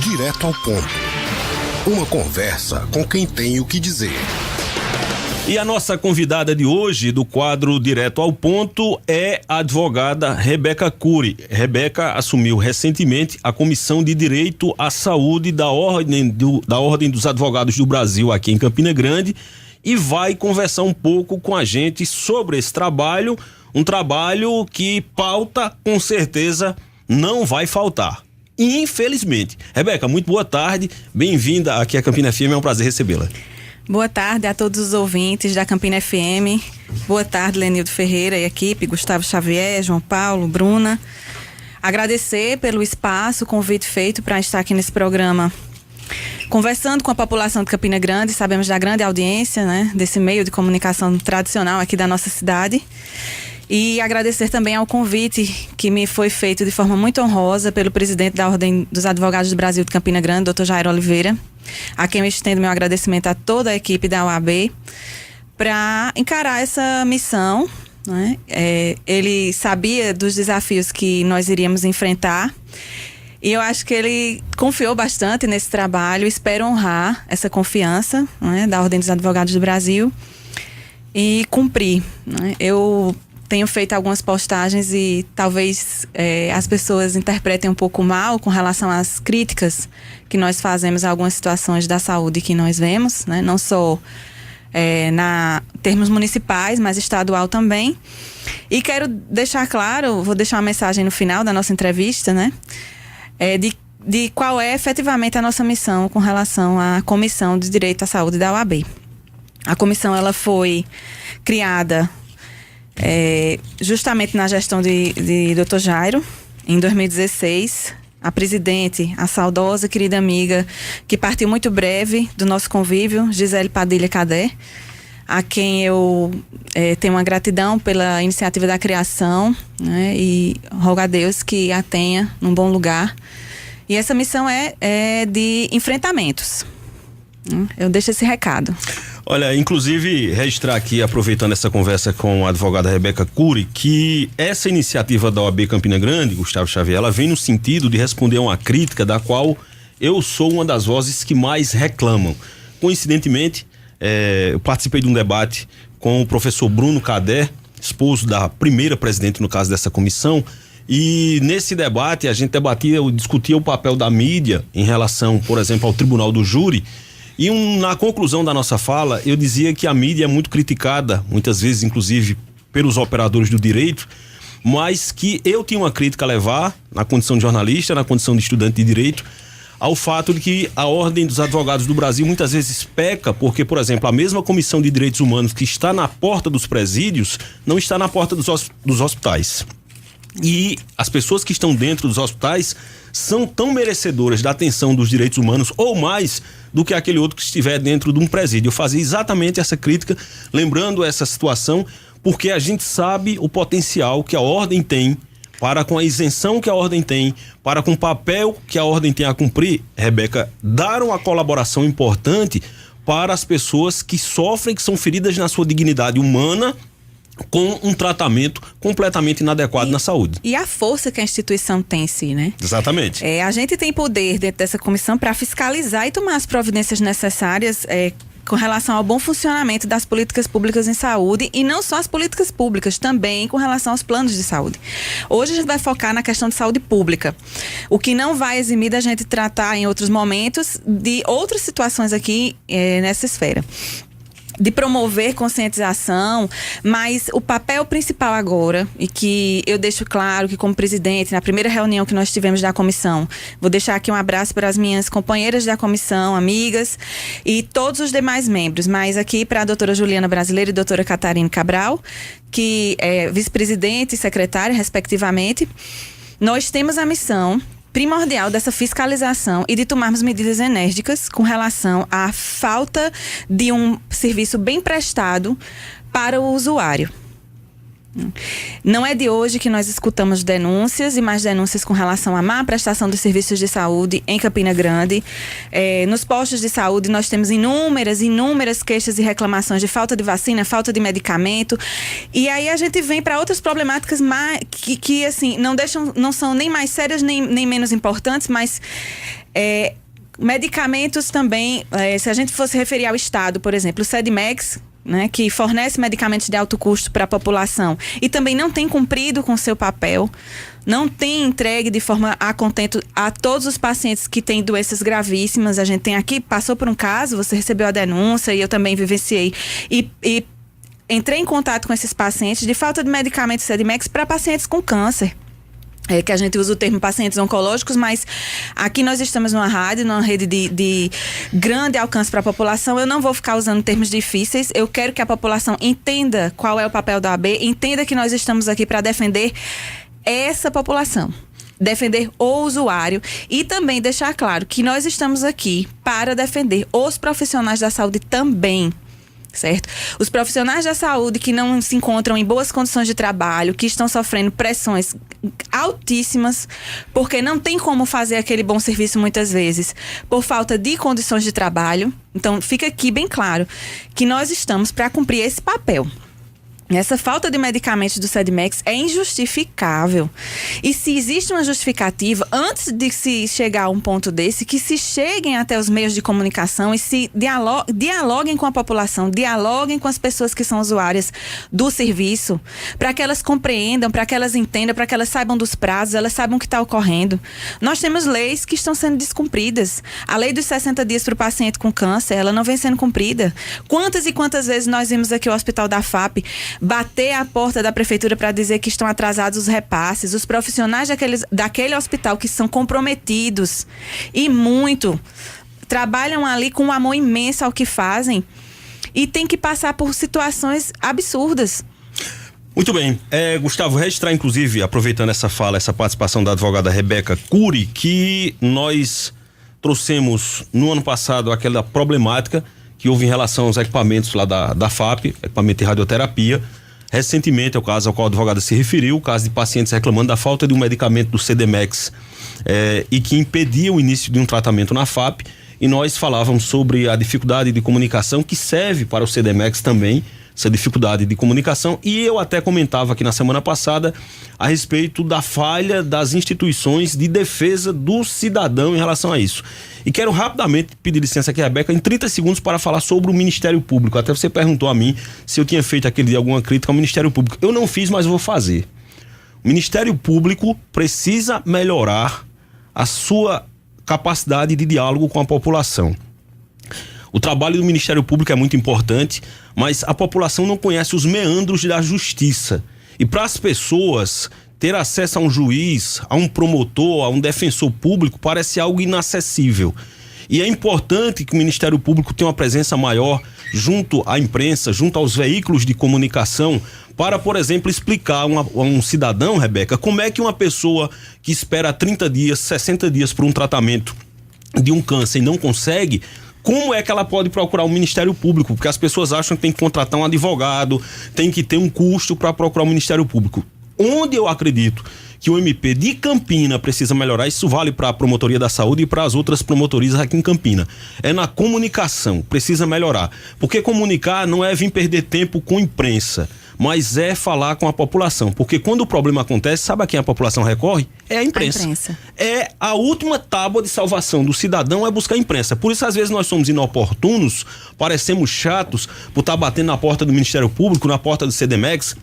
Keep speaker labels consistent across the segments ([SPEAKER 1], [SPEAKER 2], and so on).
[SPEAKER 1] Direto ao ponto. Uma conversa com quem tem o que dizer.
[SPEAKER 2] E a nossa convidada de hoje, do quadro Direto ao Ponto, é a advogada Rebeca Cury. Rebeca assumiu recentemente a Comissão de Direito à Saúde da Ordem dos Advogados do Brasil aqui em Campina Grande e vai conversar um pouco com a gente sobre esse trabalho, um trabalho que pauta com certeza não vai faltar. Infelizmente. Rebeca, muito boa tarde, bem-vinda aqui à Campina FM, é um prazer recebê-la.
[SPEAKER 3] Boa tarde a todos os ouvintes da Campina FM. Boa tarde, Lenildo Ferreira e equipe, Gustavo Xavier, João Paulo, Bruna. Agradecer pelo espaço, o convite feito para estar aqui nesse programa conversando com a população de Campina Grande. Sabemos da grande audiência, né, desse meio de comunicação tradicional aqui da nossa cidade. E agradecer também ao convite que me foi feito de forma muito honrosa pelo presidente da Ordem dos Advogados do Brasil de Campina Grande, Dr. Jairo Oliveira, a quem eu estendo meu agradecimento a toda a equipe da OAB para encarar essa missão, né? Ele sabia dos desafios que nós iríamos enfrentar e eu acho que ele confiou bastante nesse trabalho. Espero honrar essa confiança, né, da Ordem dos Advogados do Brasil e cumprir, né? Eu tenho feito algumas postagens e talvez as pessoas interpretem um pouco mal com relação às críticas que nós fazemos a algumas situações da saúde que nós vemos, né? Não só termos municipais, mas estadual também. E quero deixar claro, vou deixar uma mensagem no final da nossa entrevista, né? De qual é efetivamente a nossa missão com relação à Comissão de Direito à Saúde da OAB. A comissão ela foi criada justamente na gestão de Dr. Jairo, em 2016, a presidente, a saudosa, querida amiga, que partiu muito breve do nosso convívio, Gisele Padilha Cadé, a quem eu tenho uma gratidão pela iniciativa da criação, né, e rogo a Deus que a tenha num bom lugar. E essa missão é de enfrentamentos. Eu deixo esse recado.
[SPEAKER 2] Olha, inclusive registrar aqui, aproveitando essa conversa com a advogada Rebeca Cury, que essa iniciativa da OAB Campina Grande, Gustavo Xavier, ela vem no sentido de responder a uma crítica da qual eu sou uma das vozes que mais reclamam. Coincidentemente, eu participei de um debate com o professor Bruno Cadé, esposo da primeira presidente, no caso dessa comissão, e nesse debate a gente discutia o papel da mídia em relação, por exemplo, ao Tribunal do Júri. E na conclusão da nossa fala, eu dizia que a mídia é muito criticada, muitas vezes, inclusive, pelos operadores do direito, mas que eu tinha uma crítica a levar, na condição de jornalista, na condição de estudante de direito, ao fato de que a Ordem dos Advogados do Brasil muitas vezes peca, porque, por exemplo, a mesma Comissão de Direitos Humanos que está na porta dos presídios, não está na porta dos hospitais. E as pessoas que estão dentro dos hospitais são tão merecedoras da atenção dos direitos humanos ou mais do que aquele outro que estiver dentro de um presídio. Eu fazia exatamente essa crítica, lembrando essa situação, porque a gente sabe o potencial que a ordem tem para, com a isenção que a ordem tem, para com o papel que a ordem tem a cumprir, Rebeca, dar uma colaboração importante para as pessoas que sofrem, que são feridas na sua dignidade humana, com um tratamento completamente inadequado na saúde.
[SPEAKER 3] E a força que a instituição tem em si, né?
[SPEAKER 2] Exatamente.
[SPEAKER 3] A gente tem poder dentro dessa comissão para fiscalizar e tomar as providências necessárias com relação ao bom funcionamento das políticas públicas em saúde, e não só as políticas públicas, também com relação aos planos de saúde. Hoje a gente vai focar na questão de saúde pública, o que não vai eximir da gente tratar em outros momentos de outras situações aqui nessa esfera. De promover conscientização, mas o papel principal agora, e que eu deixo claro que como presidente, na primeira reunião que nós tivemos da comissão, vou deixar aqui um abraço para as minhas companheiras da comissão, amigas e todos os demais membros, mas aqui para a doutora Juliana Brasileira e doutora Catarina Cabral, que é vice-presidente e secretária, respectivamente. Nós temos a missão primordial dessa fiscalização e de tomarmos medidas enérgicas com relação à falta de um serviço bem prestado para o usuário. Não é de hoje que nós escutamos denúncias e mais denúncias com relação à má prestação dos serviços de saúde em Campina Grande. Nos postos de saúde nós temos inúmeras queixas e reclamações de falta de vacina, falta de medicamento. E aí a gente vem para outras problemáticas que assim, não são nem mais sérias nem menos importantes, mas Medicamentos também, se a gente fosse referir ao Estado, por exemplo, o Sedmex, né, que fornece medicamentos de alto custo para a população e também não tem cumprido com seu papel, não tem entregue de forma a contento a todos os pacientes que têm doenças gravíssimas. A gente tem aqui, passou por um caso, você recebeu a denúncia e eu também vivenciei e entrei em contato com esses pacientes de falta de medicamentos Sedmex para pacientes com câncer. Que a gente usa o termo pacientes oncológicos, mas aqui nós estamos numa rádio, numa rede de grande alcance para a população. Eu não vou ficar usando termos difíceis. Eu quero que a população entenda qual é o papel da OAB, entenda que nós estamos aqui para defender essa população, defender o usuário e também deixar claro que nós estamos aqui para defender os profissionais da saúde também. Certo? Os profissionais da saúde que não se encontram em boas condições de trabalho, que estão sofrendo pressões altíssimas, porque não tem como fazer aquele bom serviço muitas vezes, por falta de condições de trabalho. Então, fica aqui bem claro que nós estamos para cumprir esse papel. Essa falta de medicamentos do Sedmex é injustificável. E se existe uma justificativa, antes de se chegar a um ponto desse, que se cheguem até os meios de comunicação e se dialoguem com a população, dialoguem com as pessoas que são usuárias do serviço, para que elas compreendam, para que elas entendam, para que elas saibam dos prazos, elas saibam o que está ocorrendo. Nós temos leis que estão sendo descumpridas. A lei dos 60 dias para o paciente com câncer, ela não vem sendo cumprida. Quantas e quantas vezes nós vimos aqui o Hospital da FAP bater a porta da prefeitura para dizer que estão atrasados os repasses, os profissionais daquele hospital que são comprometidos e muito, trabalham ali com um amor imenso ao que fazem e tem que passar por situações absurdas.
[SPEAKER 2] Muito bem. Gustavo, registrar inclusive, aproveitando essa fala, essa participação da advogada Rebeca Cury, que nós trouxemos no ano passado aquela problemática que houve em relação aos equipamentos lá da FAP, equipamento de radioterapia. Recentemente, é o caso ao qual a advogada se referiu, o caso de pacientes reclamando da falta de um medicamento do Sedmex e que impedia o início de um tratamento na FAP, e nós falávamos sobre a dificuldade de comunicação que serve para o Sedmex também, essa dificuldade de comunicação, e eu até comentava aqui na semana passada a respeito da falha das instituições de defesa do cidadão em relação a isso. E quero rapidamente pedir licença aqui, Rebeca, em 30 segundos para falar sobre o Ministério Público. Até você perguntou a mim se eu tinha feito aquele dia alguma crítica ao Ministério Público. Eu não fiz, mas vou fazer. O Ministério Público precisa melhorar a sua capacidade de diálogo com a população. O trabalho do Ministério Público é muito importante, mas a população não conhece os meandros da justiça. E para as pessoas ter acesso a um juiz, a um promotor, a um defensor público, parece algo inacessível. E é importante que o Ministério Público tenha uma presença maior junto à imprensa, junto aos veículos de comunicação, para, por exemplo, explicar a um cidadão, Rebeca, como é que uma pessoa que espera 30 dias, 60 dias por um tratamento de um câncer e não consegue, como é que ela pode procurar o Ministério Público? Porque as pessoas acham que tem que contratar um advogado, tem que ter um custo para procurar o Ministério Público. Onde eu acredito que o MP de Campina precisa melhorar, isso vale para a Promotoria da Saúde e para as outras promotorias aqui em Campina, é na comunicação, precisa melhorar. Porque comunicar não é vir perder tempo com imprensa, mas é falar com a população. Porque quando o problema acontece, sabe a quem a população recorre? É a imprensa. É a última tábua de salvação do cidadão, é buscar a imprensa. Por isso, às vezes, nós somos inoportunos, parecemos chatos por estar batendo na porta do Ministério Público, na porta do Sedmex,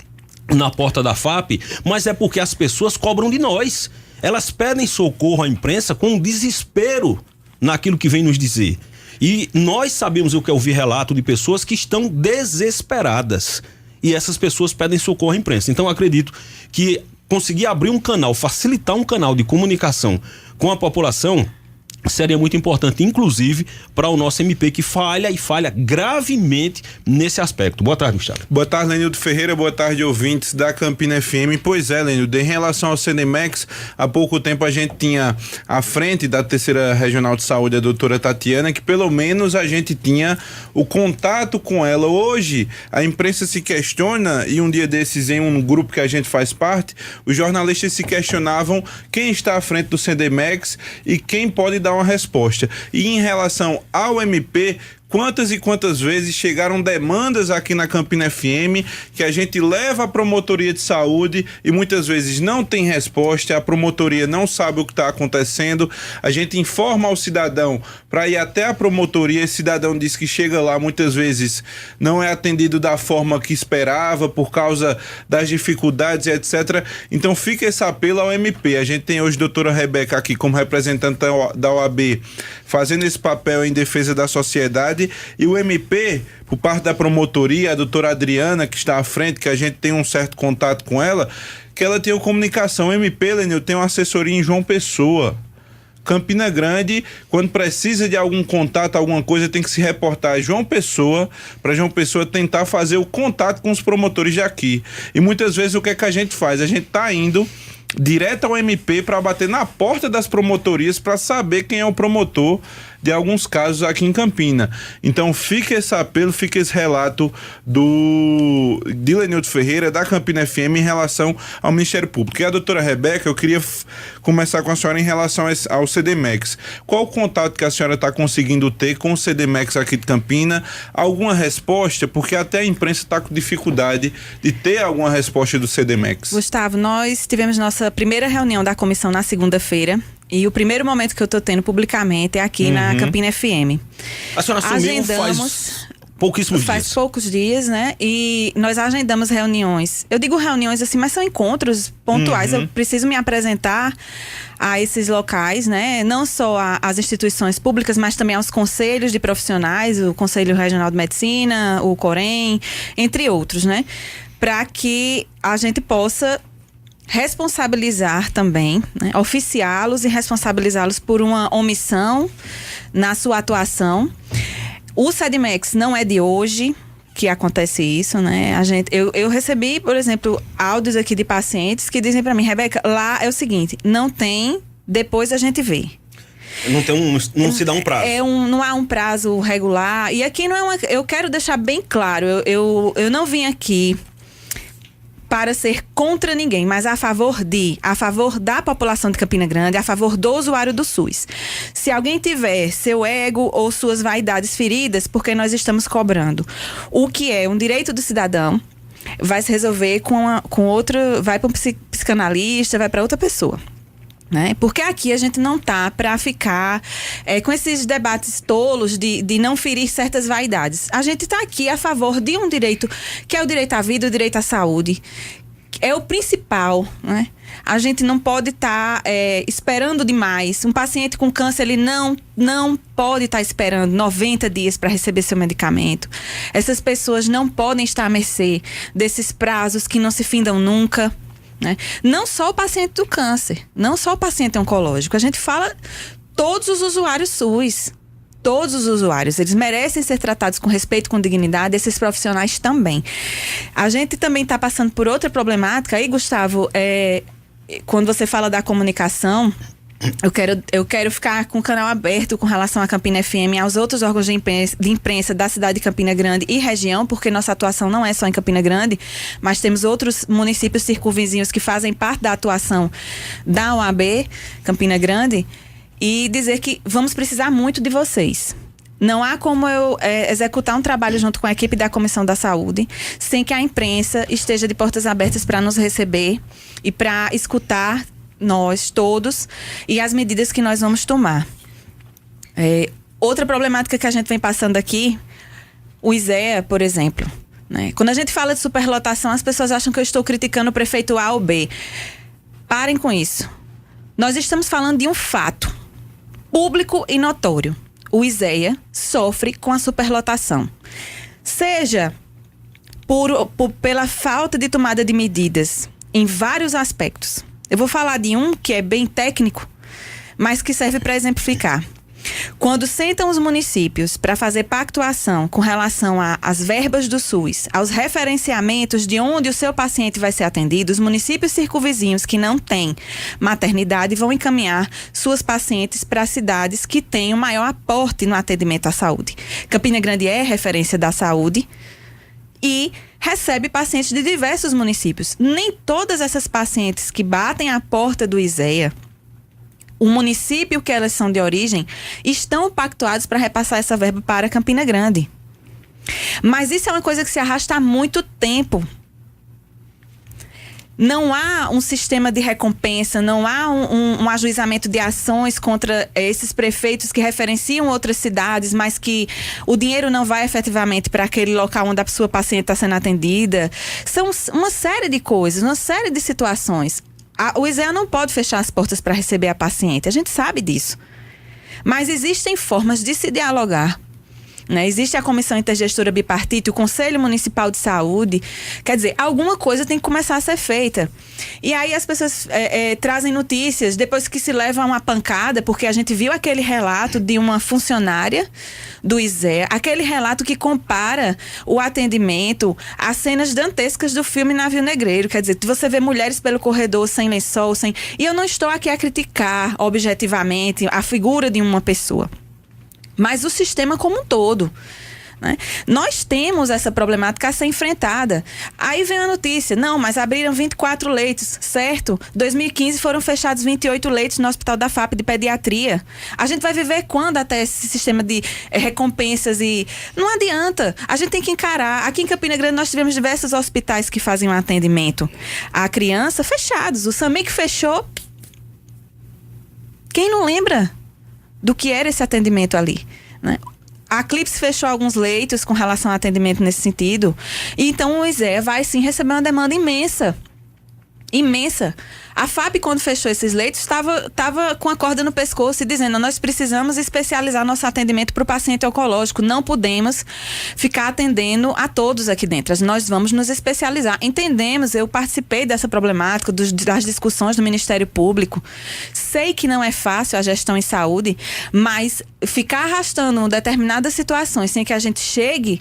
[SPEAKER 2] na porta da FAP, mas é porque as pessoas cobram de nós. Elas pedem socorro à imprensa com desespero naquilo que vem nos dizer. E nós sabemos o que é ouvir relato de pessoas que estão desesperadas. E essas pessoas pedem socorro à imprensa. Então, acredito que conseguir abrir um canal, facilitar um canal de comunicação com a população seria muito importante, inclusive para o nosso MP, que falha gravemente nesse aspecto. Boa tarde, Gustavo.
[SPEAKER 4] Boa tarde, Lenildo Ferreira, boa tarde, ouvintes da Campina FM. Pois é, Lenildo, em relação ao Sedmex, há pouco tempo a gente tinha à frente da terceira regional de saúde a doutora Tatiana, que pelo menos a gente tinha o contato com ela. Hoje, a imprensa se questiona, e um dia desses em um grupo que a gente faz parte, os jornalistas se questionavam quem está à frente do Sedmex e quem pode dar uma resposta. E em relação ao MP, quantas e quantas vezes chegaram demandas aqui na Campina FM que a gente leva à promotoria de saúde e muitas vezes não tem resposta, a promotoria não sabe o que está acontecendo, a gente informa ao cidadão para ir até a promotoria, esse cidadão diz que chega lá, muitas vezes não é atendido da forma que esperava por causa das dificuldades, etc. Então fica esse apelo ao MP. A gente tem hoje a doutora Rebeca aqui como representante da OAB, fazendo esse papel em defesa da sociedade, e o MP, por parte da promotoria, a doutora Adriana, que está à frente, que a gente tem um certo contato com ela, que ela tem comunicação. O MP, Lenil, tem uma assessoria em João Pessoa. Campina Grande, quando precisa de algum contato, alguma coisa, tem que se reportar a João Pessoa, para João Pessoa tentar fazer o contato com os promotores de aqui. E muitas vezes o que é que a gente faz? A gente tá indo direto ao MP para bater na porta das promotorias para saber quem é o promotor de alguns casos aqui em Campina. Então fica esse apelo, fica esse relato de Lenildo Ferreira, da Campina FM, em relação ao Ministério Público. E a doutora Rebeca, eu queria começar com a senhora em relação ao CDMEX. Qual o contato que a senhora está conseguindo ter com o CDMEX aqui de Campina? Alguma resposta? Porque até a imprensa está com dificuldade de ter alguma resposta do CDMEX.
[SPEAKER 3] Gustavo, nós tivemos nossa primeira reunião da comissão na segunda-feira. E o primeiro momento que eu tô tendo publicamente é aqui na Campina FM.
[SPEAKER 2] A senhora assumiu faz pouquíssimos dias.
[SPEAKER 3] Faz poucos dias, né? E nós agendamos reuniões. Eu digo reuniões assim, mas são encontros pontuais. Eu preciso me apresentar a esses locais, né? Não só às instituições públicas, mas também aos conselhos de profissionais, o Conselho Regional de Medicina, o COREM, entre outros, né? Para que a gente possa responsabilizar também, né? Oficiá-los e responsabilizá-los por uma omissão na sua atuação. O CDMEX não é de hoje que acontece isso, né? Eu recebi, por exemplo, áudios aqui de pacientes que dizem para mim: Rebeca, lá é o seguinte, não tem, depois a gente vê.
[SPEAKER 2] Não se dá um prazo.
[SPEAKER 3] Não há um prazo regular. E aqui não é eu quero deixar bem claro, eu não vim aqui para ser contra ninguém, mas a favor da população de Campina Grande, a favor do usuário do SUS. Se alguém tiver seu ego ou suas vaidades feridas, porque nós estamos cobrando o que é um direito do cidadão, vai se resolver com outro, vai para um psicanalista, vai para outra pessoa. Né? Porque aqui a gente não tá para ficar com esses debates tolos de não ferir certas vaidades. A gente tá aqui a favor de um direito, que é o direito à vida, o direito à saúde. É o principal, né? A gente não pode estar esperando demais. Um paciente com câncer, ele não pode estar esperando 90 dias para receber seu medicamento. Essas pessoas não podem estar à mercê desses prazos que não se findam nunca. Né? Não só o paciente do câncer, não só o paciente oncológico. A gente fala todos os usuários SUS. Todos os usuários, eles merecem ser tratados com respeito, com dignidade, esses profissionais também. A gente também está passando por outra problemática. Aí, Gustavo, quando você fala da comunicação, eu quero ficar com o canal aberto com relação à Campina FM e aos outros órgãos de imprensa da cidade de Campina Grande e região, porque nossa atuação não é só em Campina Grande, mas temos outros municípios circunvizinhos que fazem parte da atuação da OAB Campina Grande, e dizer que vamos precisar muito de vocês. Não há como eu executar um trabalho junto com a equipe da Comissão da Saúde sem que a imprensa esteja de portas abertas para nos receber e para escutar nós todos e as medidas que nós vamos tomar. Outra problemática que a gente vem passando aqui, o ISEA, por exemplo, né? Quando a gente fala de superlotação, as pessoas acham que eu estou criticando o prefeito A ou B. Parem com isso. Nós estamos falando de um fato público e notório. O ISEA sofre com a superlotação. Seja pela falta de tomada de medidas em vários aspectos. Eu vou falar de um que é bem técnico, mas que serve para exemplificar. Quando sentam os municípios para fazer pactuação com relação às verbas do SUS, aos referenciamentos de onde o seu paciente vai ser atendido, os municípios circunvizinhos que não têm maternidade vão encaminhar suas pacientes para cidades que têm o maior aporte no atendimento à saúde. Campina Grande é referência da saúde e recebe pacientes de diversos municípios. Nem todas essas pacientes que batem à porta do ISEA o município que elas são de origem, estão pactuados para repassar essa verba para Campina Grande. Mas isso é uma coisa que se arrasta há muito tempo. Não há um sistema de recompensa, não há um ajuizamento de ações contra esses prefeitos que referenciam outras cidades, mas que o dinheiro não vai efetivamente para aquele local onde a sua paciente está sendo atendida. São uma série de coisas, uma série de situações. O ISEA não pode fechar as portas para receber a paciente, a gente sabe disso. Mas existem formas de se dialogar. Né? Existe a Comissão Intergestora Bipartite, o Conselho Municipal de Saúde. Quer dizer, alguma coisa tem que começar a ser feita. E aí as pessoas trazem notícias depois que se leva uma pancada, porque a gente viu aquele relato de uma funcionária do ISEA, aquele relato que compara o atendimento às cenas dantescas do filme Navio Negreiro. Quer dizer, você vê mulheres pelo corredor sem lençol, sem... E eu não estou aqui a criticar objetivamente a figura de uma pessoa, mas o sistema como um todo, né? Nós temos essa problemática a ser enfrentada. Aí vem a notícia, não, mas abriram 24 leitos, certo? 2015 foram fechados 28 leitos no Hospital da FAP de Pediatria. A gente vai viver quando até esse sistema de recompensas e... Não adianta, a gente tem que encarar. Aqui em Campina Grande nós tivemos diversos hospitais que fazem um atendimento à criança fechados. O SAMIC fechou. Quem não lembra do que era esse atendimento ali, né? A Clips fechou alguns leitos com relação ao atendimento nesse sentido. E então o ISEA vai sim receber uma demanda imensa. Imensa. A FAP, quando fechou esses leitos, estava com a corda no pescoço e dizendo: nós precisamos especializar nosso atendimento para o paciente oncológico. Não podemos ficar atendendo a todos aqui dentro. Nós vamos nos especializar. Entendemos, eu participei dessa problemática, das discussões do Ministério Público. Sei que não é fácil a gestão em saúde, mas ficar arrastando determinadas situações sem que a gente chegue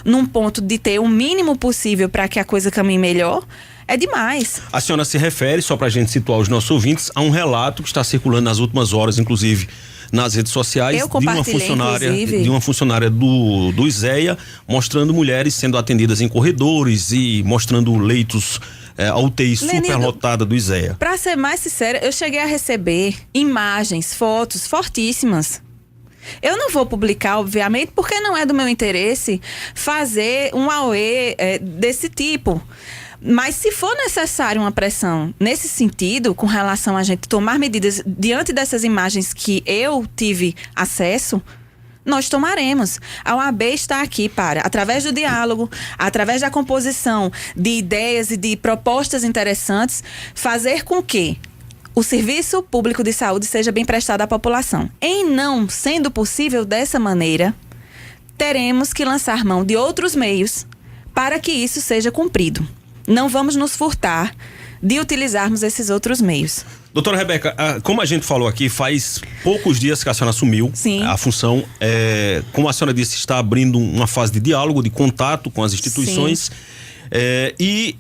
[SPEAKER 3] num ponto de ter o mínimo possível para que a coisa caminhe melhor, é demais.
[SPEAKER 2] A senhora se refere, só pra gente situar os nossos ouvintes, a um relato que está circulando nas últimas horas, inclusive nas redes sociais, de uma funcionária do ISEA, mostrando mulheres sendo atendidas em corredores e mostrando leitos, a UTI superlotada do ISEA.
[SPEAKER 3] Pra ser mais sincera, eu cheguei a receber imagens, fotos fortíssimas. Eu não vou publicar, obviamente, porque não é do meu interesse fazer um auê desse tipo. Mas se for necessário uma pressão nesse sentido, com relação a gente tomar medidas diante dessas imagens que eu tive acesso, nós tomaremos. A OAB está aqui para, através do diálogo, através da composição de ideias e de propostas interessantes, fazer com que o serviço público de saúde seja bem prestado à população. Em não sendo possível dessa maneira, teremos que lançar mão de outros meios para que isso seja cumprido. Não vamos nos furtar de utilizarmos esses outros meios.
[SPEAKER 2] Doutora Rebeca, como a gente falou aqui, faz poucos dias que a senhora assumiu a função. Como a senhora disse, está abrindo uma fase de diálogo, de contato com as instituições. E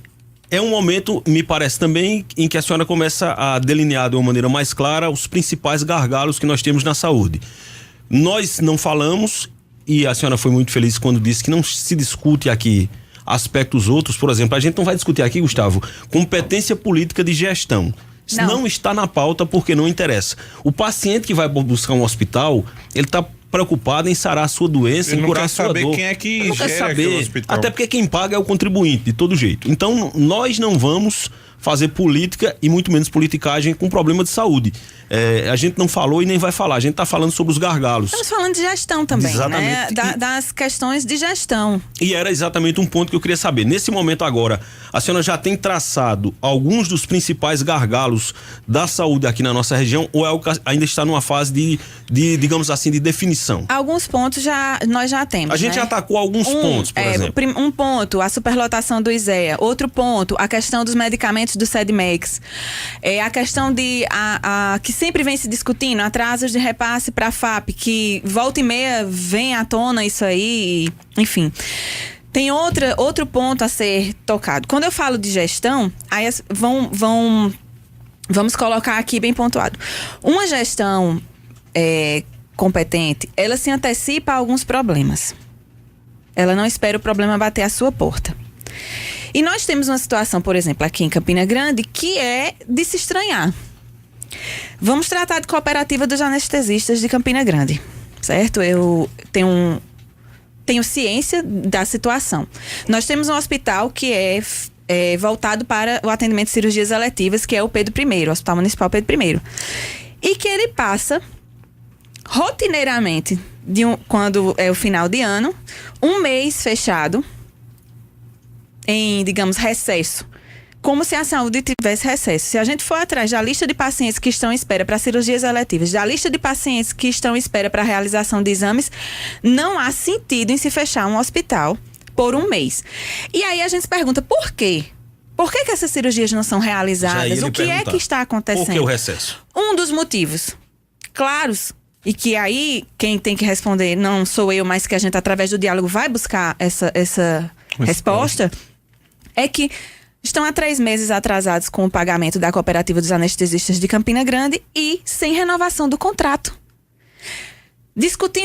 [SPEAKER 2] é um momento, me parece também, em que a senhora começa a delinear de uma maneira mais clara os principais gargalos que nós temos na saúde. Nós não falamos, e a senhora foi muito feliz quando disse que não se discute aqui aspectos outros. Por exemplo, a gente não vai discutir aqui, Gustavo, competência política de gestão. Isso não está na pauta porque não interessa. O paciente que vai buscar um hospital, ele está preocupado em sarar a sua doença, em curar a sua dor.
[SPEAKER 4] Ele não quer saber quem é que gera aquele hospital.
[SPEAKER 2] Até porque quem paga é o contribuinte, de todo jeito. Então, nós não vamos fazer política e muito menos politicagem com problema de saúde. A gente não falou e nem vai falar. A gente está falando sobre os gargalos.
[SPEAKER 3] Estamos falando de gestão também,
[SPEAKER 2] exatamente,
[SPEAKER 3] né? Das questões de gestão.
[SPEAKER 2] E era exatamente um ponto que eu queria saber. Nesse momento agora, a senhora já tem traçado alguns dos principais gargalos da saúde aqui na nossa região, ou ainda está numa fase de digamos assim, de definição?
[SPEAKER 3] Alguns pontos nós já temos.
[SPEAKER 2] A gente já atacou alguns pontos, por exemplo.
[SPEAKER 3] Um ponto, a superlotação do ISEA. Outro ponto, a questão dos medicamentos do SEDMEX. A questão que sempre vem se discutindo, atrasos de repasse para a FAP, que volta e meia vem à tona isso aí, enfim. Tem outro ponto a ser tocado. Quando eu falo de gestão, aí vamos colocar aqui bem pontuado. Uma gestão competente, ela se antecipa a alguns problemas. Ela não espera o problema bater à sua porta. E nós temos uma situação, por exemplo, aqui em Campina Grande, que é de se estranhar. Vamos tratar de cooperativa dos anestesistas de Campina Grande, certo? Eu tenho ciência da situação. Nós temos um hospital que é voltado para o atendimento de cirurgias eletivas, que é o Pedro I, o Hospital Municipal Pedro I. E que ele passa rotineiramente, quando é o final de ano, um mês fechado em, digamos, recesso. Como se a saúde tivesse recesso. Se a gente for atrás da lista de pacientes que estão em espera para cirurgias eletivas, da lista de pacientes que estão em espera para a realização de exames, não há sentido em se fechar um hospital por um mês. E aí a gente se pergunta, por quê? Por que essas cirurgias não são realizadas? O que é que está acontecendo?
[SPEAKER 2] Por que o recesso?
[SPEAKER 3] Um dos motivos claros, e que aí quem tem que responder não sou eu, mas que a gente, através do diálogo, vai buscar essa resposta, é que estão há 3 meses atrasados com o pagamento da Cooperativa dos Anestesistas de Campina Grande e sem renovação do contrato.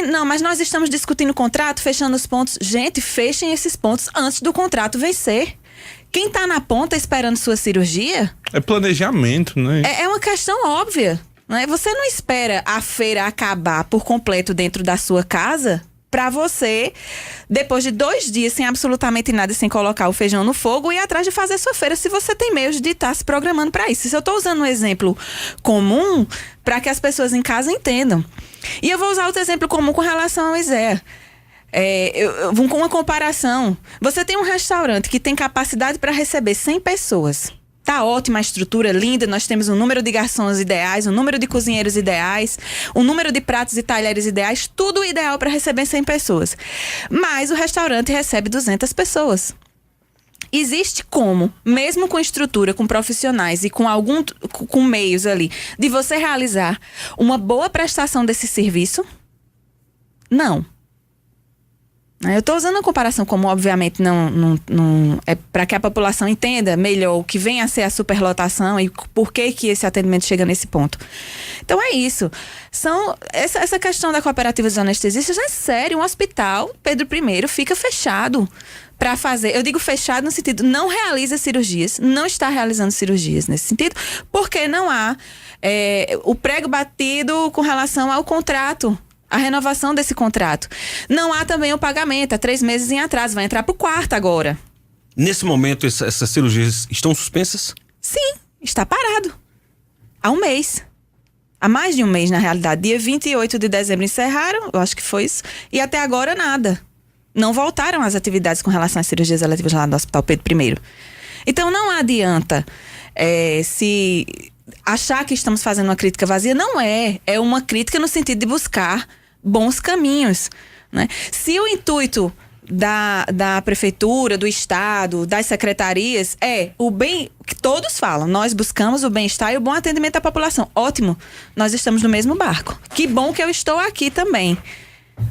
[SPEAKER 3] Não, mas nós estamos discutindo o contrato, fechando os pontos. Gente, fechem esses pontos antes do contrato vencer. Quem está na ponta esperando sua cirurgia...
[SPEAKER 4] É planejamento, né?
[SPEAKER 3] É uma questão óbvia. Né? Você não espera a feira acabar por completo dentro da sua casa para você, depois de 2 dias sem absolutamente nada e sem colocar o feijão no fogo, ir atrás de fazer sua feira, se você tem meios de estar se programando para isso. Se eu estou usando um exemplo comum para que as pessoas em casa entendam. E eu vou usar outro exemplo comum com relação ao ISEA. Com uma comparação. Você tem um restaurante que tem capacidade para receber 100 pessoas. Tá ótima a estrutura, linda. Nós temos um número de garçons ideais, um número de cozinheiros ideais, um número de pratos e talheres ideais, tudo ideal para receber 100 pessoas. Mas o restaurante recebe 200 pessoas. Existe como, mesmo com estrutura, com profissionais e com meios ali, de você realizar uma boa prestação desse serviço? Não. Eu estou usando a comparação como, obviamente, não é para que a população entenda melhor o que vem a ser a superlotação e por que esse atendimento chega nesse ponto. Então é isso. Essa questão da cooperativa dos anestesistas é sério. Um hospital, Pedro I, fica fechado para fazer. Eu digo fechado no sentido, não realiza cirurgias, não está realizando cirurgias nesse sentido, porque não há o prego batido com relação ao contrato. A renovação desse contrato. Não há também o pagamento, há 3 meses em atraso, vai entrar pro 4º agora.
[SPEAKER 2] Nesse momento, essas cirurgias estão suspensas?
[SPEAKER 3] Sim, está parado. Há um mês. Há mais de um mês, na realidade. Dia 28 de dezembro encerraram, eu acho que foi isso, e até agora nada. Não voltaram as atividades com relação às cirurgias eletivas lá no Hospital Pedro I. Então não adianta se achar que estamos fazendo uma crítica vazia. Não é uma crítica no sentido de buscar bons caminhos, né? Se o intuito da prefeitura, do estado, das secretarias é o bem, que todos falam, nós buscamos o bem-estar e o bom atendimento à população. Ótimo, nós estamos no mesmo barco. Que bom que eu estou aqui também,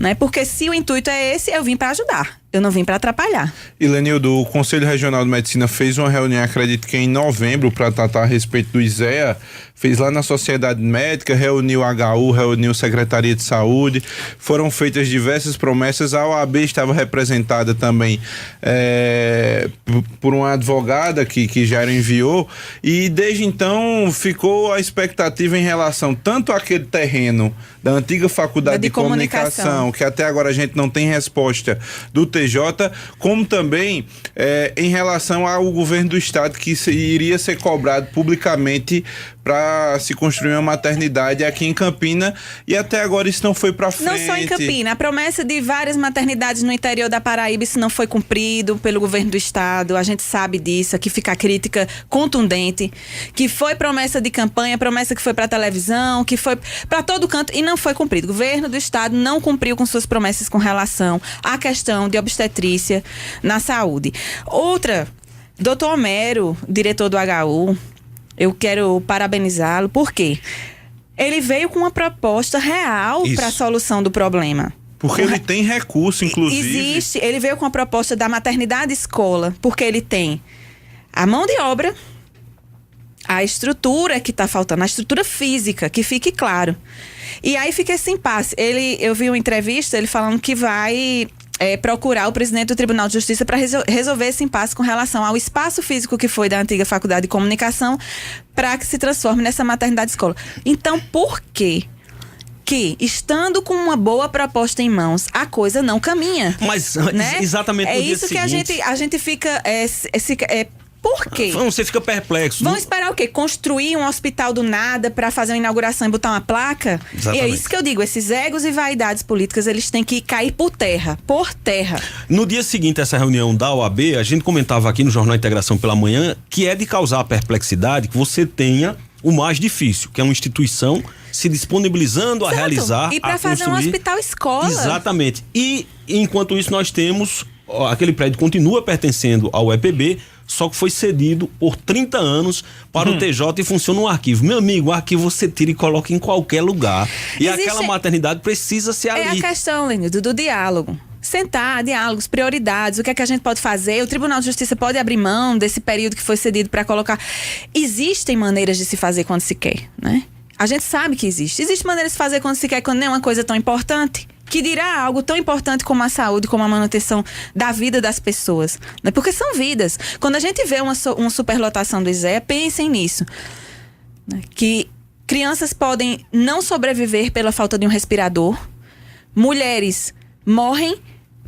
[SPEAKER 3] né? Porque se o intuito é esse, eu vim para ajudar. Eu não vim para atrapalhar.
[SPEAKER 4] E Lenildo, o Conselho Regional de Medicina fez uma reunião, acredito que em novembro, para tratar a respeito do ISEA. Fez lá na Sociedade Médica, reuniu a HU, reuniu a Secretaria de Saúde. Foram feitas diversas promessas. A OAB estava representada também por uma advogada que já enviou. E desde então ficou a expectativa em relação tanto àquele terreno da antiga Faculdade de Comunicação, que até agora a gente não tem resposta do TJ, como também em relação ao governo do estado, que iria ser cobrado publicamente para se construir uma maternidade aqui em Campina, e até agora isso não foi para frente.
[SPEAKER 3] Não só em Campina, a promessa de várias maternidades no interior da Paraíba, isso não foi cumprido pelo governo do estado, a gente sabe disso, aqui fica a crítica contundente, que foi promessa de campanha, promessa que foi para televisão, que foi para todo canto e não foi cumprido. O governo do estado não cumpriu com suas promessas com relação à questão de obstetrícia na saúde. Outra, doutor Homero, diretor do HU, eu quero parabenizá-lo, porque ele veio com uma proposta real para a solução do problema.
[SPEAKER 4] Porque ele tem recurso, inclusive.
[SPEAKER 3] Existe, ele veio com a proposta da maternidade escola, porque ele tem a mão de obra, a estrutura que está faltando, a estrutura física, que fique claro. E aí fica esse impasse. Eu vi uma entrevista, ele falando que vai procurar o presidente do Tribunal de Justiça para resolver esse impasse com relação ao espaço físico que foi da antiga Faculdade de Comunicação para que se transforme nessa maternidade escola. Então, por quê? Que, estando com uma boa proposta em mãos, a coisa não caminha.
[SPEAKER 2] Mas,
[SPEAKER 3] né?
[SPEAKER 2] Exatamente no dia
[SPEAKER 3] isso
[SPEAKER 2] seguinte.
[SPEAKER 3] que a gente fica... por quê?
[SPEAKER 2] Você fica perplexo.
[SPEAKER 3] Vão esperar o quê? Construir um hospital do nada para fazer uma inauguração e botar uma placa?
[SPEAKER 2] Exatamente.
[SPEAKER 3] E é isso que eu digo, esses egos e vaidades políticas, eles têm que cair por terra.
[SPEAKER 2] No dia seguinte a essa reunião da OAB, a gente comentava aqui no Jornal Integração pela Manhã que é de causar perplexidade que você tenha o mais difícil, que é uma instituição se disponibilizando a realizar,
[SPEAKER 3] e para fazer um hospital escola.
[SPEAKER 2] Exatamente. E enquanto isso nós temos, aquele prédio continua pertencendo ao EPB, só que foi cedido por 30 anos para o TJ e funciona um arquivo. Meu amigo, o arquivo você tira e coloca em qualquer lugar. E aquela maternidade precisa ser ali.
[SPEAKER 3] É a questão, Lênido, do diálogo. Sentar, diálogos, prioridades, o que é que a gente pode fazer? O Tribunal de Justiça pode abrir mão desse período que foi cedido para colocar. Existem maneiras de se fazer quando se quer, né? A gente sabe que existe. Existe maneira de se fazer quando se quer, quando nem é uma coisa tão importante. Que dirá algo tão importante como a saúde, como a manutenção da vida das pessoas. Né? Porque são vidas. Quando a gente vê uma superlotação do ISEA, pensem nisso. Né? Que crianças podem não sobreviver pela falta de um respirador. Mulheres morrem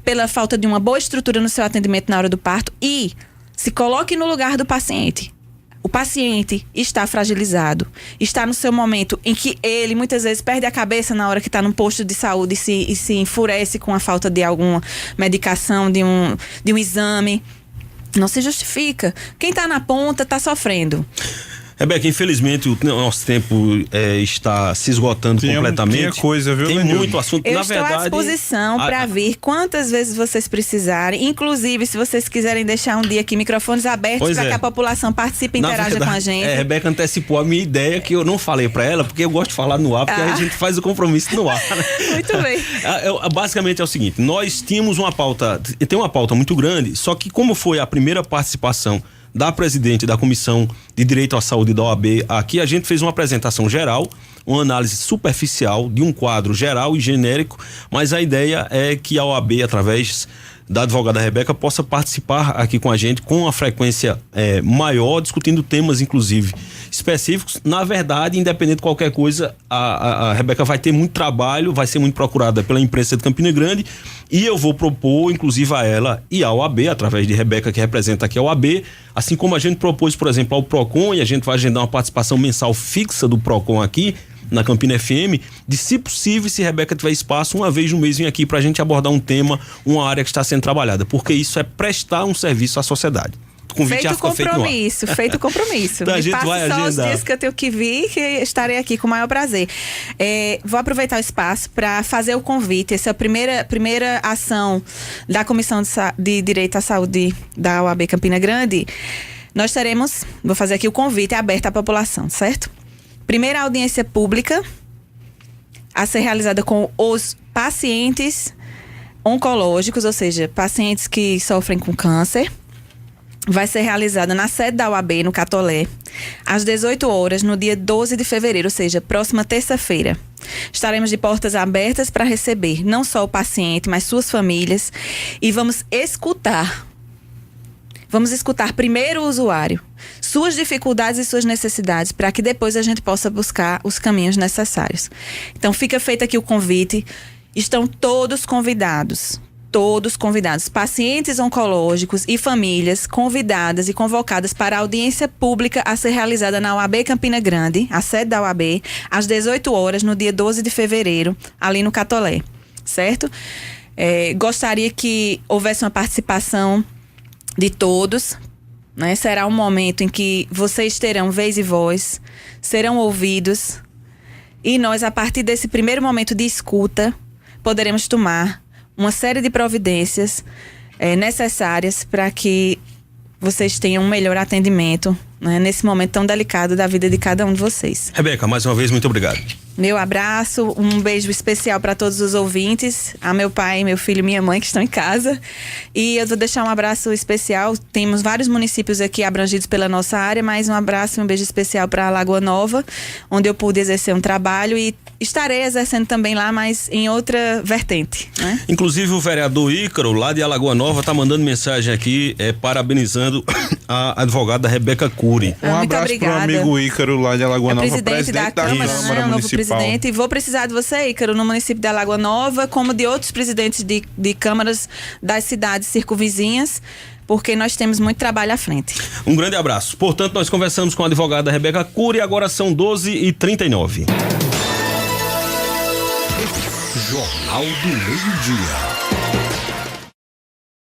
[SPEAKER 3] pela falta de uma boa estrutura no seu atendimento na hora do parto. E se coloque no lugar do paciente. O paciente está fragilizado, está no seu momento em que ele muitas vezes perde a cabeça na hora que está num posto de saúde e se enfurece com a falta de alguma medicação, de um exame. Não se justifica. Quem está na ponta está sofrendo.
[SPEAKER 2] Rebeca, infelizmente o nosso tempo está se esgotando completamente.
[SPEAKER 4] Tinha coisa, viu,
[SPEAKER 2] Tem
[SPEAKER 4] Lenildo?
[SPEAKER 2] muito assunto.
[SPEAKER 3] Eu
[SPEAKER 2] Na
[SPEAKER 3] estou
[SPEAKER 2] verdade,
[SPEAKER 3] à disposição para vir quantas vezes vocês precisarem. Inclusive, se vocês quiserem deixar um dia aqui microfones abertos para que a população participe e interaja com a gente.
[SPEAKER 2] Rebeca antecipou a minha ideia, que eu não falei para ela, porque eu gosto de falar no ar, porque a gente faz o compromisso no ar.
[SPEAKER 3] Muito bem.
[SPEAKER 2] Basicamente é o seguinte, nós tínhamos uma pauta muito grande, só que como foi a primeira participação da presidente da Comissão de Direito à Saúde da OAB, aqui a gente fez uma apresentação geral, uma análise superficial de um quadro geral e genérico, mas a ideia é que a OAB, através da advogada Rebeca, possa participar aqui com a gente com uma frequência maior, discutindo temas, inclusive, específicos. Na verdade, independente de qualquer coisa, a Rebeca vai ter muito trabalho, vai ser muito procurada pela imprensa de Campina Grande, e eu vou propor, inclusive, a ela e à OAB, através de Rebeca, que representa aqui a OAB, assim como a gente propôs, por exemplo, ao PROCON, e a gente vai agendar uma participação mensal fixa do PROCON aqui, na Campina FM, de, se possível, se Rebeca tiver espaço, uma vez no mês vir aqui pra gente abordar um tema, uma área que está sendo trabalhada, porque isso é prestar um serviço à sociedade. O convite já fica feito no ar.
[SPEAKER 3] Feito compromisso.
[SPEAKER 2] Então, a gente
[SPEAKER 3] passe
[SPEAKER 2] vai
[SPEAKER 3] só
[SPEAKER 2] agendar.
[SPEAKER 3] os dias que eu tenho que vir, que estarei aqui com o maior prazer. Vou aproveitar o espaço para fazer o convite. Essa é a primeira ação da Comissão de Direito à Saúde da OAB Campina Grande. Nós teremos, vou fazer aqui o convite aberto à população, certo? Primeira audiência pública a ser realizada com os pacientes oncológicos, ou seja, pacientes que sofrem com câncer. Vai ser realizada na sede da OAB, no Catolé, às 18 horas, no dia 12 de fevereiro, ou seja, próxima terça-feira. Estaremos de portas abertas para receber não só o paciente, mas suas famílias, e vamos escutar primeiro o usuário, suas dificuldades e suas necessidades, para que depois a gente possa buscar os caminhos necessários. Então fica feito aqui o convite, estão todos convidados, pacientes oncológicos e famílias convidadas e convocadas para a audiência pública a ser realizada na OAB Campina Grande, a sede da OAB, às 18 horas, no dia 12 de fevereiro, ali no Catolé, certo? Gostaria que houvesse uma participação de todos, né? Será um momento em que vocês terão vez e voz, serão ouvidos, e nós, a partir desse primeiro momento de escuta, poderemos tomar uma série de providências necessárias para que vocês tenham um melhor atendimento né, nesse momento tão delicado da vida de cada um de vocês.
[SPEAKER 2] Rebeca, mais uma vez, muito obrigado.
[SPEAKER 3] Meu abraço, um beijo especial para todos os ouvintes, a meu pai, meu filho e minha mãe que estão em casa. E eu vou deixar um abraço especial. Temos vários municípios aqui abrangidos pela nossa área, mas um abraço e um beijo especial para Lagoa Nova, onde eu pude exercer um trabalho e estarei exercendo também lá, mas em outra vertente, né?
[SPEAKER 2] Inclusive o vereador Ícaro, lá de Alagoa Nova, está mandando mensagem aqui, parabenizando a advogada Rebeca Cury.
[SPEAKER 4] Um abraço pro amigo Ícaro lá de Alagoa Nova,
[SPEAKER 3] presidente da Câmara
[SPEAKER 4] Municipal.
[SPEAKER 3] novo presidente. E vou precisar de você, Ícaro, no município de Alagoa Nova, como de outros presidentes de câmaras das cidades circunvizinhas, porque nós temos muito trabalho à frente.
[SPEAKER 2] Um grande abraço. Portanto, nós conversamos com a advogada Rebeca Cury, agora são 12h39.
[SPEAKER 1] Jornal do Meio-Dia.